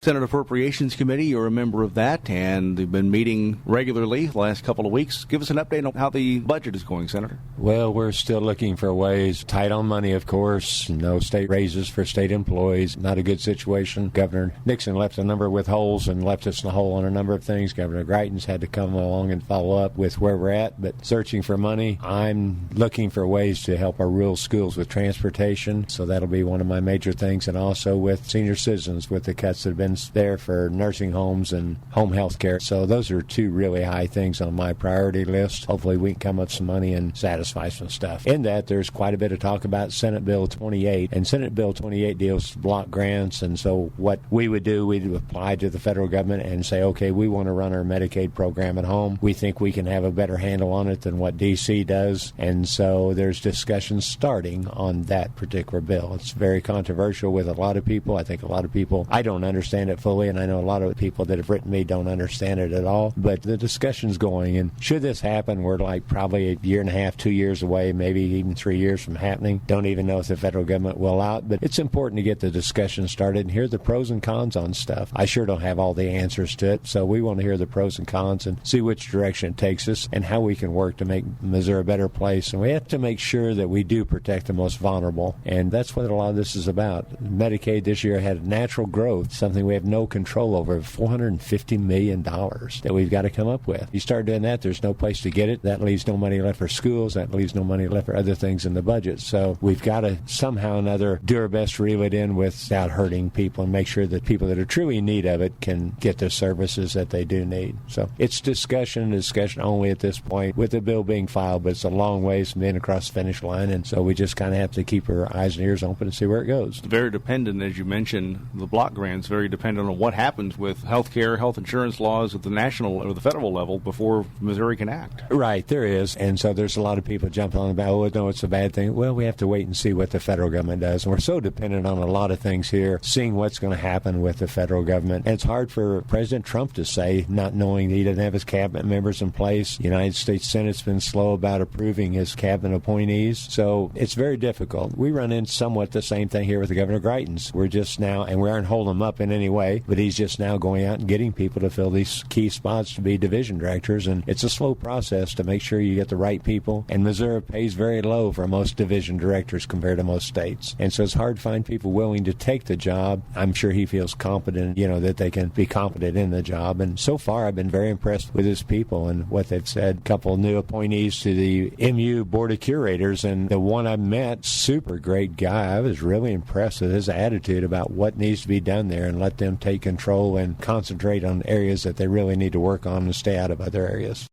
Senate Appropriations Committee, you're a member of that, and they've been meeting regularly the last couple of weeks. Give us an update on how the budget is going, Senator. Well, we're still looking for ways. Tight on money, of course. No state raises for state employees. Not a good situation. Governor Nixon left a number with holes and left us in a hole on a number of things. Governor Greitens had to come along and follow up with where we're at. But searching for money, I'm looking for ways to help our rural schools with transportation. So that'll be one of my major things. And also with senior citizens with the cuts that have been there for nursing homes and home health care. So those are two really high things on my priority list. Hopefully we can come up with some money and satisfy some stuff. In that, there's quite a bit of talk about Senate Bill 28. And Senate Bill 28 deals with block grants. And so what we would do, we'd apply to the federal government and say, okay, we want to run our Medicaid program at home. We think we can have a better handle on it than what D.C. does. And so there's discussions starting on that particular bill. It's very controversial with a lot of people. I think a lot of people, I don't understand it fully, and I know a lot of people that have written me don't understand it at all, but the discussion's going, and should this happen, we're like probably a year and a half, 2 years away, maybe even 3 years from happening. Don't even know if the federal government will allow it, but it's important to get the discussion started and hear the pros and cons on stuff. I sure don't have all the answers to it, so we want to hear the pros and cons and see which direction it takes us and how we can work to make Missouri a better place, and we have to make sure that we do protect the most vulnerable, and that's what a lot of this is about. Medicaid this year had natural growth, something we have no control over, $450 million that we've got to come up with. You start doing that, there's no place to get it. That leaves no money left for schools. That leaves no money left for other things in the budget. So we've got to somehow or another do our best to reel it in without hurting people and make sure that people that are truly in need of it can get the services that they do need. So it's discussion only at this point with the bill being filed, but it's a long ways from being across the finish line, and so we just kind of have to keep our eyes and ears open and see where it goes. Very dependent, as you mentioned, the block grants, very dependent on what happens with health care, health insurance laws at the national or the federal level before Missouri can act. Right, there is. And so there's a lot of people jumping on about, oh, no, it's a bad thing. Well, we have to wait and see what the federal government does. And we're so dependent on a lot of things here, seeing what's going to happen with the federal government. And it's hard for President Trump to say, not knowing that he doesn't have his cabinet members in place. The United States Senate's been slow about approving his cabinet appointees. So it's very difficult. We run into somewhat the same thing here with the Governor Greitens. We're just now, and we aren't holding him up in any way, but he's just now going out and getting people to fill these key spots to be division directors, and it's a slow process to make sure you get the right people, and Missouri pays very low for most division directors compared to most states, and so it's hard to find people willing to take the job. I'm sure he feels competent, that they can be competent in the job, and so far I've been very impressed with his people and what they've said. A couple new appointees to the MU Board of Curators, and the one I met, super great guy. I was really impressed with his attitude about what needs to be done there and let them take control and concentrate on areas that they really need to work on and stay out of other areas.